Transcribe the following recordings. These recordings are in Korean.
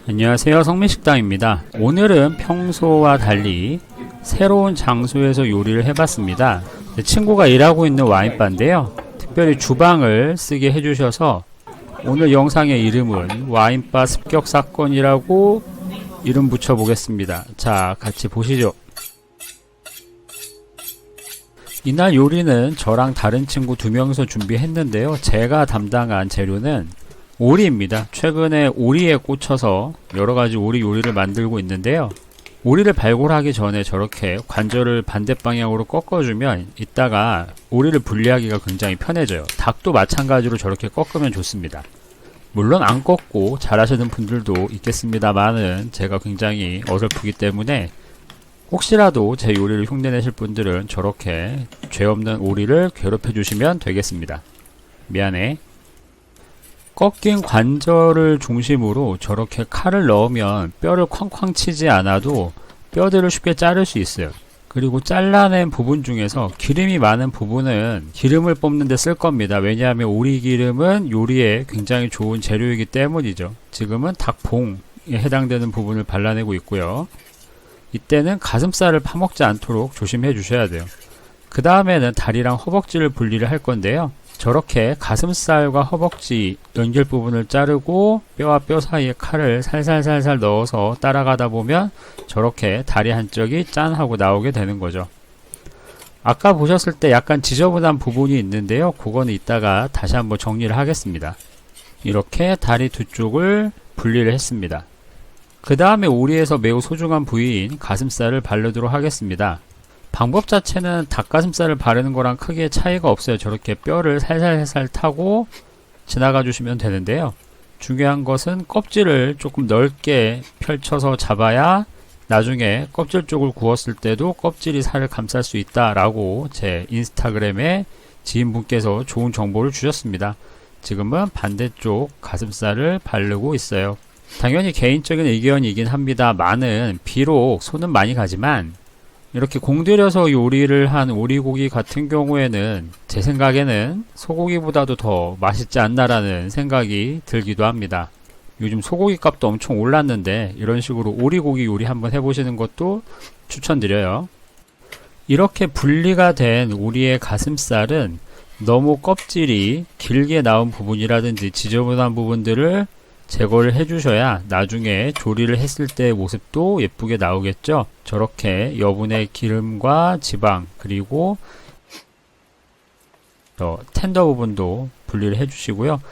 안녕하세요, 성민식당입니다. 오늘은 평소와 달리 새로운 장소에서 요리를 해봤습니다. 친구가 일하고 있는 와인바인데요, 특별히 주방을 쓰게 해주셔서 오늘 영상의 이름은 와인바 습격사건이라고 이름 붙여보겠습니다. 자, 같이 보시죠. 이날 요리는 저랑 다른 친구 2명이서 준비했는데요, 제가 담당한 재료는 오리입니다. 최근에 오리에 꽂혀서 여러가지 오리 요리를 만들고 있는데요, 오리를 발골하기 전에 저렇게 관절을 반대 방향으로 꺾어주면 이따가 오리를 분리하기가 굉장히 편해져요. 닭도 마찬가지로 저렇게 꺾으면 좋습니다. 물론 안 꺾고 잘하시는 분들도 있겠습니다만은 제가 굉장히 어설프기 때문에 혹시라도 제 요리를 흉내내실 분들은 저렇게 죄 없는 오리를 괴롭혀 주시면 되겠습니다. 미안해. 꺾인 관절을 중심으로 저렇게 칼을 넣으면 뼈를 쾅쾅 치지 않아도 뼈들을 쉽게 자를 수 있어요. 그리고 잘라낸 부분 중에서 기름이 많은 부분은 기름을 뽑는 데 쓸 겁니다. 왜냐하면 오리 기름은 요리에 굉장히 좋은 재료이기 때문이죠. 지금은 닭봉에 해당되는 부분을 발라내고 있고요. 이때는 가슴살을 파먹지 않도록 조심해 주셔야 돼요. 그 다음에는 다리랑 허벅지를 분리를 할 건데요, 저렇게 가슴살과 허벅지 연결 부분을 자르고 뼈와 뼈 사이에 칼을 살살살살 넣어서 따라가다 보면 저렇게 다리 한쪽이 짠 하고 나오게 되는 거죠. 아까 보셨을 때 약간 지저분한 부분이 있는데요, 그거는 이따가 다시 한번 정리를 하겠습니다. 이렇게 다리 두 쪽을 분리를 했습니다. 그 다음에 오리에서 매우 소중한 부위인 가슴살을 바르도록 하겠습니다. 방법 자체는 닭가슴살을 바르는 거랑 크게 차이가 없어요. 저렇게 뼈를 살살살살 타고 지나가 주시면 되는데요, 중요한 것은 껍질을 조금 넓게 펼쳐서 잡아야 나중에 껍질 쪽을 구웠을 때도 껍질이 살을 감쌀 수 있다라고 제 인스타그램에 지인분께서 좋은 정보를 주셨습니다. 지금은 반대쪽 가슴살을 바르고 있어요. 당연히 개인적인 의견이긴 합니다만은 비록 손은 많이 가지만 이렇게 공들여서 요리를 한 오리고기 같은 경우에는 제 생각에는 소고기보다도 더 맛있지 않나라는 생각이 들기도 합니다. 요즘 소고기 값도 엄청 올랐는데 이런 식으로 오리고기 요리 한번 해보시는 것도 추천드려요. 이렇게 분리가 된 오리의 가슴살은 너무 껍질이 길게 나온 부분이라든지 지저분한 부분들을 제거를 해주셔야 나중에 조리를 했을 때의 모습도 예쁘게 나오겠죠. 저렇게 여분의 기름과 지방 그리고 텐더 부분도 분리를 해주시고요.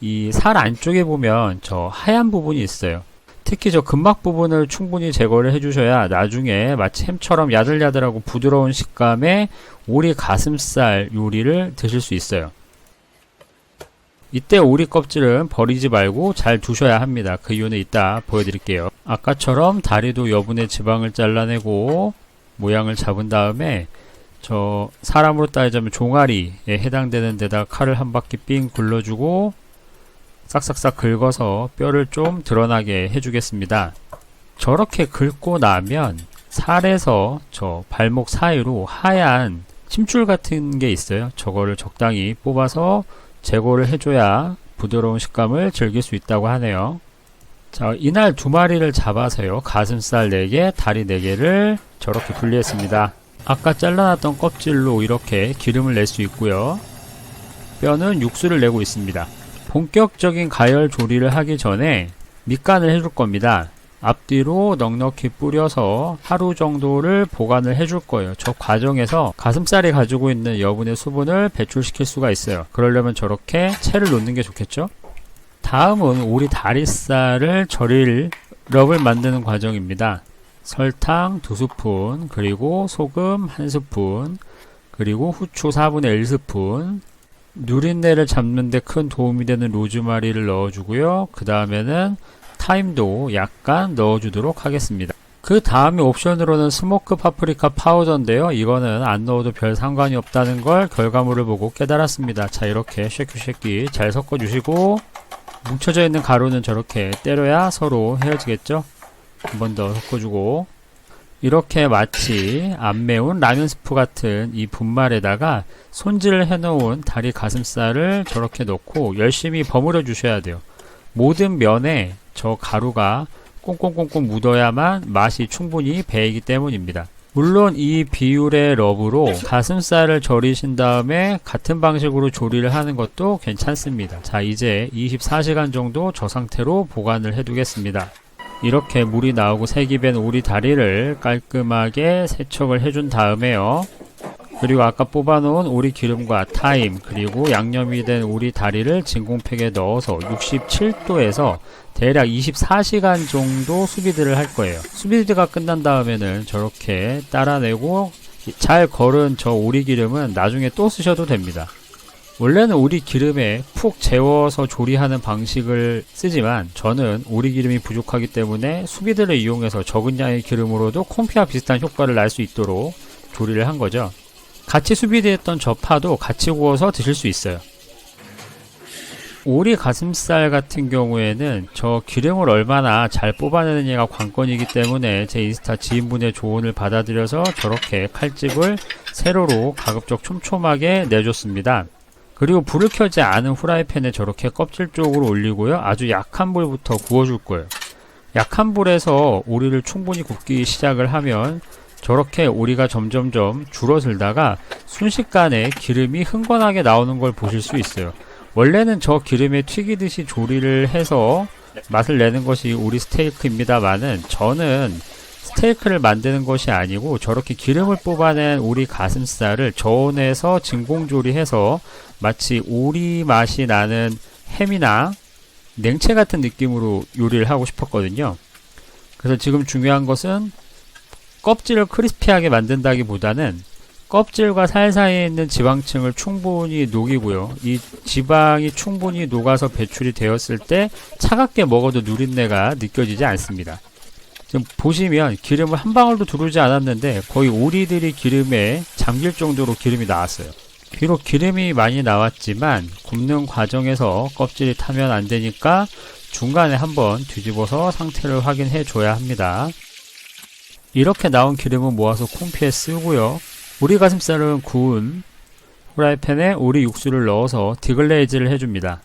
이 살 안쪽에 보면 저 하얀 부분이 있어요. 특히 저 근막 부분을 충분히 제거를 해주셔야 나중에 마치 햄처럼 야들야들하고 부드러운 식감의 오리 가슴살 요리를 드실 수 있어요. 이때 오리 껍질은 버리지 말고 잘 두셔야 합니다. 그 이유는 이따 보여드릴게요. 아까처럼 다리도 여분의 지방을 잘라내고 모양을 잡은 다음에 저 사람으로 따지자면 종아리에 해당되는 데다 칼을 한 바퀴 삥 굴러주고 싹싹싹 긁어서 뼈를 좀 드러나게 해주겠습니다. 저렇게 긁고 나면 살에서 저 발목 사이로 하얀 침줄 같은 게 있어요. 저거를 적당히 뽑아서 제거를 해줘야 부드러운 식감을 즐길 수 있다고 하네요. 자, 이날 2마리를 잡아서요, 가슴살 4개, 다리 4개를 저렇게 분리했습니다. 아까 잘라놨던 껍질로 이렇게 기름을 낼 수 있고요, 뼈는 육수를 내고 있습니다. 본격적인 가열 조리를 하기 전에 밑간을 해줄 겁니다. 앞뒤로 넉넉히 뿌려서 하루 정도를 보관을 해줄 거예요. 저 과정에서 가슴살이 가지고 있는 여분의 수분을 배출시킬 수가 있어요. 그러려면 저렇게 채를 놓는 게 좋겠죠. 다음은 오리 다리살을 절일 럽을 만드는 과정입니다. 설탕 2스푼, 그리고 소금 1스푼, 그리고 후추 4분의 1스푼, 누린내를 잡는 데 큰 도움이 되는 로즈마리를 넣어주고요. 그 다음에는 타임도 약간 넣어주도록 하겠습니다. 그 다음에 옵션으로는 스모크 파프리카 파우더인데요, 이거는 안 넣어도 별 상관이 없다는 걸 결과물을 보고 깨달았습니다. 자, 이렇게 쉐끼쉐끼 잘 섞어주시고 뭉쳐져 있는 가루는 저렇게 때려야 서로 헤어지겠죠. 한 번 더 섞어주고 이렇게 마치 안 매운 라면 스프 같은 이 분말에다가 손질을 해놓은 다리 가슴살을 저렇게 넣고 열심히 버무려 주셔야 돼요. 모든 면에 저 가루가 꽁꽁꽁꽁 묻어야만 맛이 충분히 배이기 때문입니다. 물론 이 비율의 러브로 가슴살을 절이신 다음에 같은 방식으로 조리를 하는 것도 괜찮습니다. 자, 이제 24시간 정도 저 상태로 보관을 해두겠습니다. 이렇게 물이 나오고 색이 밴 오리 다리를 깔끔하게 세척을 해준 다음에요. 그리고 아까 뽑아놓은 오리 기름과 타임 그리고 양념이 된 오리 다리를 진공팩에 넣어서 67도에서 대략 24시간 정도 수비드를 할 거예요. 수비드가 끝난 다음에는 저렇게 따라내고 잘 걸은 저 오리 기름은 나중에 또 쓰셔도 됩니다. 원래는 오리 기름에 푹 재워서 조리하는 방식을 쓰지만 저는 오리 기름이 부족하기 때문에 수비드를 이용해서 적은 양의 기름으로도 콤피와 비슷한 효과를 낼 수 있도록 조리를 한 거죠. 같이 수비드했던 저 파도 같이 구워서 드실 수 있어요. 오리 가슴살 같은 경우에는 저 기름을 얼마나 잘 뽑아내느냐가 관건이기 때문에 제 인스타 지인분의 조언을 받아들여서 저렇게 칼집을 세로로 가급적 촘촘하게 내줬습니다. 그리고 불을 켜지 않은 후라이팬에 저렇게 껍질 쪽으로 올리고요. 아주 약한 불부터 구워줄 거예요. 약한 불에서 오리를 충분히 굽기 시작을 하면 저렇게 오리가 점점점 줄어들다가 순식간에 기름이 흥건하게 나오는 걸 보실 수 있어요. 원래는 저 기름에 튀기듯이 조리를 해서 맛을 내는 것이 오리 스테이크입니다만은 저는 스테이크를 만드는 것이 아니고 저렇게 기름을 뽑아낸 오리 가슴살을 저온에서 진공조리해서 마치 오리 맛이 나는 햄이나 냉채 같은 느낌으로 요리를 하고 싶었거든요. 그래서 지금 중요한 것은 껍질을 크리스피하게 만든다기보다는 껍질과 사이사이에 있는 지방층을 충분히 녹이고요. 이 지방이 충분히 녹아서 배출이 되었을 때 차갑게 먹어도 누린내가 느껴지지 않습니다. 지금 보시면 기름을 한 방울도 두르지 않았는데 거의 오리들이 기름에 잠길 정도로 기름이 나왔어요. 비록 기름이 많이 나왔지만 굽는 과정에서 껍질이 타면 안 되니까 중간에 한번 뒤집어서 상태를 확인해 줘야 합니다. 이렇게 나온 기름은 모아서 콩피에 쓰고요. 오리 가슴살은 구운 후라이팬에 오리 육수를 넣어서 디글레이즈를 해줍니다.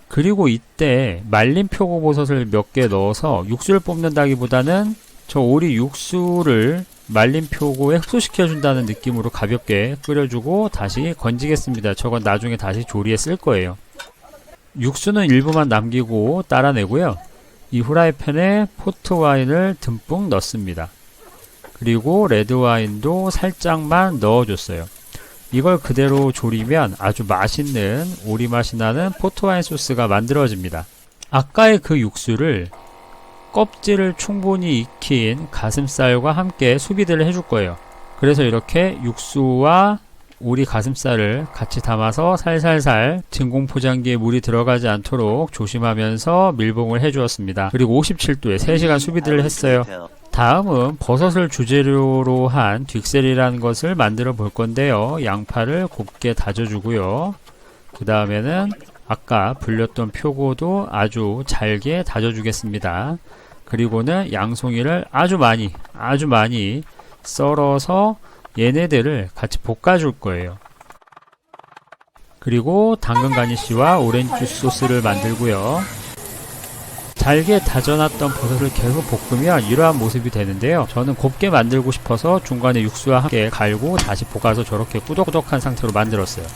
그리고 이때 말린 표고버섯을 몇 개 넣어서 육수를 뽑는다기보다는 저 오리 육수를 말린 표고에 흡수시켜준다는 느낌으로 가볍게 끓여주고 다시 건지겠습니다. 저건 나중에 다시 조리에 쓸 거예요. 육수는 일부만 남기고 따라내고요. 이 후라이팬에 포트와인을 듬뿍 넣습니다. 그리고 레드와인도 살짝만 넣어줬어요. 이걸 그대로 조리면 아주 맛있는 오리 맛이 나는 포트와인 소스가 만들어집니다. 아까의 그 육수를 껍질을 충분히 익힌 가슴살과 함께 수비드를 해줄 거예요. 그래서 이렇게 육수와 오리 가슴살을 같이 담아서 살살살 진공 포장기에 물이 들어가지 않도록 조심하면서 밀봉을 해주었습니다. 그리고 57도에 3시간 수비드를 했어요. 다음은 버섯을 주재료로 한 딕셀이라는 것을 만들어 볼 건데요. 양파를 곱게 다져주고요. 그 다음에는 아까 불렸던 표고도 아주 잘게 다져주겠습니다. 그리고는 양송이를 아주 많이 썰어서 얘네들을 같이 볶아줄 거예요. 그리고 당근 가니쉬와 오렌지 주스 소스를 만들고요. 잘게 다져놨던 버섯을 계속 볶으면 이러한 모습이 되는데요. 저는 곱게 만들고 싶어서 중간에 육수와 함께 갈고 다시 볶아서 저렇게 꾸덕꾸덕한 상태로 만들었어요.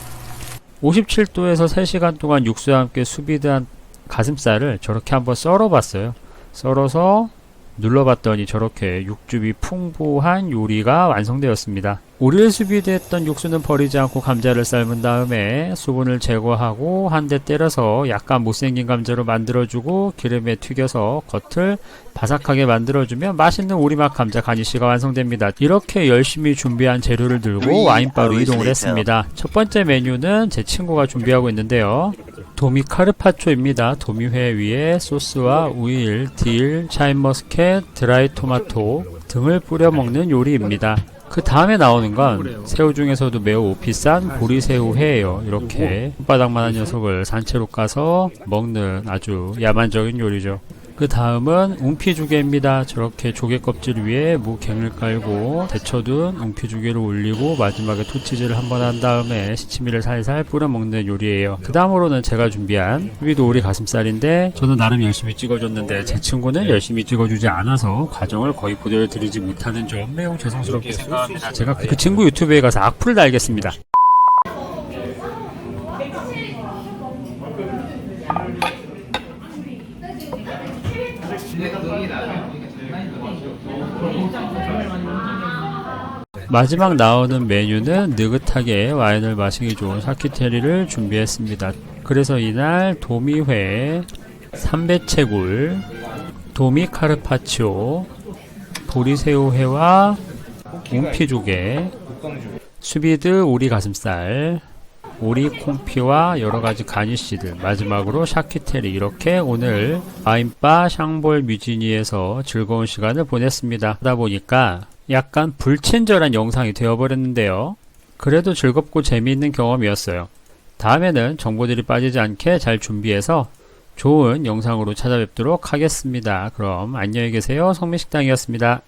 57도에서 3시간 동안 육수와 함께 수비드한 가슴살을 저렇게 한번 썰어봤어요. 썰어서 눌러봤더니 저렇게 육즙이 풍부한 요리가 완성되었습니다. 오리를 수비드했던 육수는 버리지 않고 감자를 삶은 다음에 수분을 제거하고 한 대 때려서 약간 못생긴 감자로 만들어주고 기름에 튀겨서 겉을 바삭하게 만들어주면 맛있는 오리맛 감자 가니쉬가 완성됩니다. 이렇게 열심히 준비한 재료를 들고 와인바로 이동을 했습니다. 첫 번째 메뉴는 제 친구가 준비하고 있는데요. 도미 카르파초입니다. 도미회 위에 소스와 우일, 딜, 샤인머스켓, 드라이 토마토 등을 뿌려 먹는 요리입니다. 그 다음에 나오는 건 새우 중에서도 매우 비싼 보리새우회예요. 이렇게 손바닥만한 녀석을 산채로 까서 먹는 아주 야만적인 요리죠. 그 다음은 웅피조개입니다. 저렇게 조개 껍질 위에 무갱을 깔고 데쳐둔 웅피조개를 올리고 마지막에 토치즈를 한번 한 다음에 시치미를 살살 뿌려 먹는 요리예요. 그 다음으로는 제가 준비한 여기도 오리 가슴살인데 저는 나름 열심히 찍어줬는데 제 친구는 열심히 찍어주지 않아서 과정을 거의 보여드리지 못하는 점 매우 죄송스럽게 생각합니다. 제가 그 친구 유튜브에 가서 악플을 달겠습니다. 마지막 나오는 메뉴는 느긋하게 와인을 마시기 좋은 샤키테리를 준비했습니다. 그래서 이날 도미회, 삼배채굴, 도미카르파치오, 보리새우회와 웅피조개, 수비드 오리 가슴살, 오리 콩피와 여러가지 가니쉬들, 마지막으로 샤키테리, 이렇게 오늘 와인바 샹볼 뮤지니에서 즐거운 시간을 보냈습니다. 하다 보니까 약간 불친절한 영상이 되어버렸는데요. 그래도 즐겁고 재미있는 경험이었어요. 다음에는 정보들이 빠지지 않게 잘 준비해서 좋은 영상으로 찾아뵙도록 하겠습니다. 그럼 안녕히 계세요. 성민식당이었습니다.